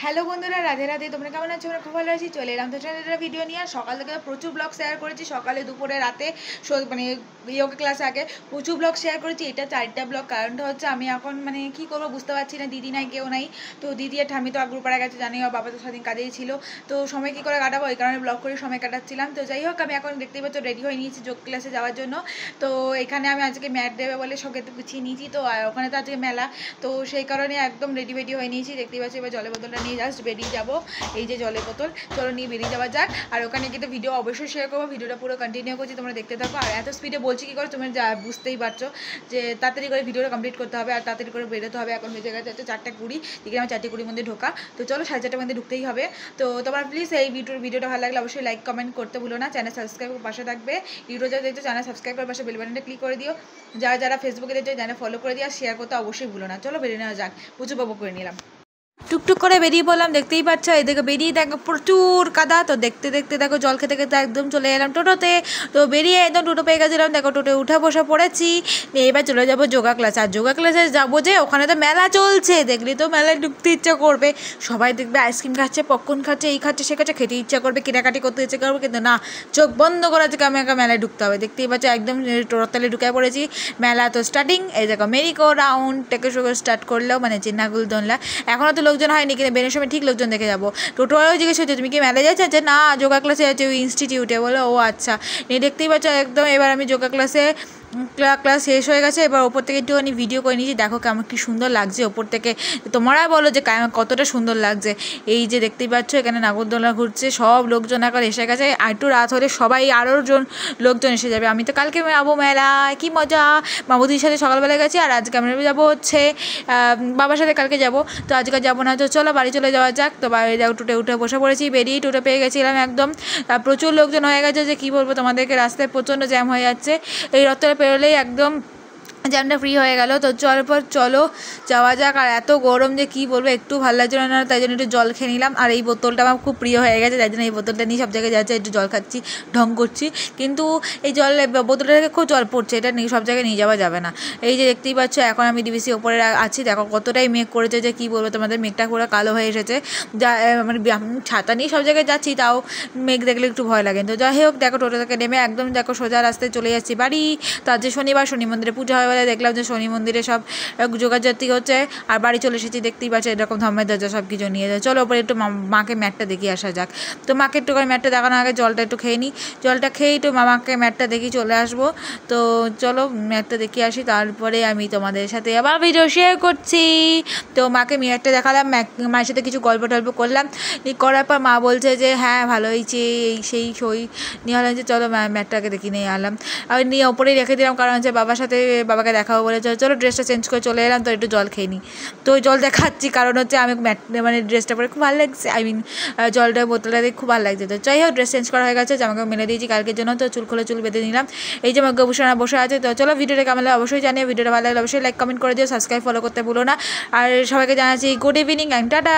Hello বন্ধুরা, রাধে রাধে। তোমরা কেমন আছো? আমরা খুব ভালো আছি। চলে এলাম তো চ্যানেলের ভিডিও নিয়ে। সকাল থেকে প্রচুর ব্লগ শেয়ার করেছি, সকালে দুপুরে রাতে, মানে যোগা ক্লাসে আগে প্রচুর ব্লগ শেয়ার করেছি। এটা 4টা ব্লগ। কারণটা হচ্ছে আমি এখন মানে কি করবো বুঝতে পারছি না। দিদি নাই, কেউ নাই। তো দিদি আর ঠামি তো আগ্রুপাড়া গেছে, জানি। বাবা তো সারাদিন কাজেই ছিল। তো সময় কী করে কাটাবো, এই কারণে ব্লগ করে সময় কাটাচ্ছিলাম। তো যাই হোক, আমি এখন দেখতেই পাচ্ছ রেডি হয়ে নিয়েছি যোগ ক্লাসে যাওয়ার জন্য। তো এখানে আমি আজকে ম্যাট দেবে বলে সঙ্গে তো গুছিয়ে নিয়েছি। তো ওখানে তো আজকে মেলা, তো সেই কারণে একদম রেডি হয়ে নিয়েছি। দেখতেই পাচ্ছি। এবার জলের বোতলটা নিয়ে জাস্ট বেরিয়ে যাবো। এই যে জলের বোতল, চলো নিয়ে বেরিয়ে যাওয়া যাক। আর ওখানে কিন্তু ভিডিও অবশ্যই শেয়ার করবো। ভিডিওটা পুরো কন্টিনিউ করছি, তোমরা দেখতে থাকো। আর এত স্পিডে বলছি কী করে, তুমি বুঝতেই পারছো যে তাড়াতাড়ি করে ভিডিওটা কমপ্লিট করতে হবে আর তাড়াতাড়ি করে বেরোতে হবে। এখন বেজে গেছে হচ্ছে 4:20, দিকে আমার 4:20 মধ্যে ঢোকা। তো চলো 4:30 মধ্যে ঢুকতেই হবে। তো তোমার প্লিজ এই ভিডিওটা ভালো লাগলে অবশ্যই লাইক কমেন্ট করতে ভুলো না। চ্যানেল সাবস্ক্রাইব করে পাশে থাকবে। ইউটিউবে যারা দেখছো চ্যানেল সাবস্ক্রাইব করে পাশে বেল বাটনটা ক্লিক করে দিও। যারা ফেসবুকে দেখছো চ্যানেল ফলো করে দিও। আর শেয়ার করতে অবশ্যই ভুলো না। চলো বেরিয়ে নেওয়া যাক। প্রচুর বকবক করে নিলাম। টুকটুক করে বেরিয়ে পড়লাম। দেখতেই পাচ্ছ এদিকে বেরিয়ে দেখো প্রচুর কাদা। তো দেখতে দেখো জল খেতে খেতে একদম চলে এলাম টোটোতে। তো বেরিয়ে একদম টোটো পেয়ে গেছিলাম। দেখো টোটো উঠে বসে পড়েছি। এবার চলে যাবো যোগা ক্লাস। আর যোগা ক্লাসে যাবো যে ওখানে তো মেলা চলছে, দেখলি তো মেলায় ঢুকতে ইচ্ছা করবে। সবাই দেখবে আইসক্রিম খাচ্ছে, পপকর্ন খাচ্ছে, এই খাচ্ছে সে খাচ্ছে, খেতে ইচ্ছা করবে, কেনাকাটি করতে ইচ্ছা করবে। কিন্তু না, চোখ বন্ধ করে থেকে আমি একটা মেলায় ঢুকতে হবে। দেখতেই পাচ্ছ একদম টোটোতলে ঢুকে পড়েছি। মেলা তো স্টার্টিং। এই দেখো মেরিকো রাউন্ড থেকে শুরু স্টার্ট করলেও মানে চিন্নাগুল দোলনা। এখনও তো লোকজন হয়নি, কিন্তু বেরোনোর সময় ঠিক লোকজন দেখে যাবো। টোটোওয়ালাও জিজ্ঞেস করছে তুমি কি মেলায় যাচ্ছ? যে না, যোগা ক্লাসে যাচ্ছে ওই ইনস্টিটিউটে। বলো ও আচ্ছা। নিয়ে দেখতেই পাচ্ছ একদম এবার আমি যোগা ক্লাস শেষ হয়ে গেছে। এবার ওপর থেকে একটুখানি ভিডিও করে নিয়েছি। দেখো কেমন কি সুন্দর লাগছে ওপর থেকে। তোমরা বলো যে কতটা সুন্দর লাগছে। এই যে দেখতেই পাচ্ছ এখানে নাগরদোলনা ঘুরছে, সব লোকজন এখন এসে গেছে। আর একটু রাত হলে সবাই আরও লোকজন এসে যাবে। আমি তো কালকে যাবো মেলায়, কি মজা। মামুদির সাথে সকালবেলা গেছি, আর আজকে আমরা যাবো হচ্ছে বাবার সাথে কালকে যাবো। তো আজকে যাবো না। তো চলো বাড়ি চলে যাওয়া যাক। তো বাড়ি যাও, টোটো উঠে বসে পড়েছি। বেরিয়ে টোটো পেয়ে গেছিলাম একদম। প্রচুর লোকজন হয়ে গেছে, যে কী বলবো তোমাদেরকে। রাস্তায় প্রচণ্ড জ্যাম হয়ে যাচ্ছে। এই রথটা পেরোলেই একদম জ্যামটা ফ্রি হয়ে গেল। তো চলো যাওয়া যাক। আর এত গরম যে কী বলবো, একটু ভালো লাগছিল না, তাই জন্য একটু জল খেয়ে নিলাম। আর এই বোতলটা আমার খুব প্রিয় হয়ে গেছে, তাই জন্য এই বোতলটা নিয়ে সব জায়গায় যাচ্ছে, একটু জল খাচ্ছি, ঢং করছি। কিন্তু এই বোতলটা থেকে খুব জল পড়ছে, এটা নিয়ে সব জায়গায় নিয়ে যাওয়া যাবে না। এই যে দেখতেই পাচ্ছ এখন আমি ডিবিসি ওপরে আছি। দেখো কতটাই মেঘ করেছে, যে কী বলবো তোমাদের, মেঘটা পুরো কালো হয়ে এসেছে। যা মানে ছাতা নিয়ে সব জায়গায় যাচ্ছি, তাও মেঘ দেখলে একটু ভয় লাগে। তো যাই হোক, দেখো টোটো থেকে নেমে একদম দেখো সোজা রাস্তায় চলে যাচ্ছি বাড়ি। তো আজ যে শনিবার, শনি মন্দিরে পুজো হয় বলে দেখলাম যে শনি মন্দিরে সব যোগাযাত্রী হচ্ছে। আর বাড়ি চলে এসেছি, দেখতেই পাচ্ছি এরকম ধর্মের দরজা সব কিছু নিয়ে যায়। চলো ওপরে একটু মাকে ম্যাটটা দেখিয়ে আসা যাক। তো মাকে একটু করে ম্যাটটা দেখানোর আগে জলটা একটু খেয়ে নিই। জলটা খেয়েই একটু মামাকে ম্যাটটা দেখি চলে আসবো। তো চলো ম্যাটটা দেখিয়ে আসি, তারপরে আমি তোমাদের সাথে আবার ভিডিও শেয়ার করছি। তো মাকে ম্যাটটা দেখালাম, মায়ের সাথে কিছু গল্প টল্প করলাম। করার পর মা বলছে যে হ্যাঁ ভালো হয়েছে, এই সেই সই নিয়ে হলাম যে চলো ম্যাটটাকে দেখি নিয়ে আলাম। আর নিয়ে ওপরেই রেখে দিলাম, কারণ হচ্ছে বাবাকে দেখাবো বলে। চলো ড্রেসটা চেঞ্জ করে চলে এলাম। তো একটু জল খেয়ে নিই। তো ওই জল দেখাচ্ছি, কারণ হচ্ছে আমি মানে ড্রেসটা পরে খুব ভালো লাগছে। জলটা বোতলটা দিয়ে খুব ভালো লাগছে। তো যাই হোক, ড্রেস চেঞ্জ করা হয়ে গেছে, জামাকে মেলে দিয়েছি কালকের জন্য। তো চুল বেঁধে নিলাম। এই যে আমার গবেষণা বসে আছে। তো চলো ভিডিওটা কেমন লাগলে অবশ্যই জানিয়ে। ভিডিওটা ভালো লাগলে অবশ্যই লাইক কমেন্ট করে দিও, সাবস্ক্রাইব ফলো করতে ভুলো না। আর সবাইকে জানাচ্ছি গুড ইভিনিং অ্যান্ড টাটা।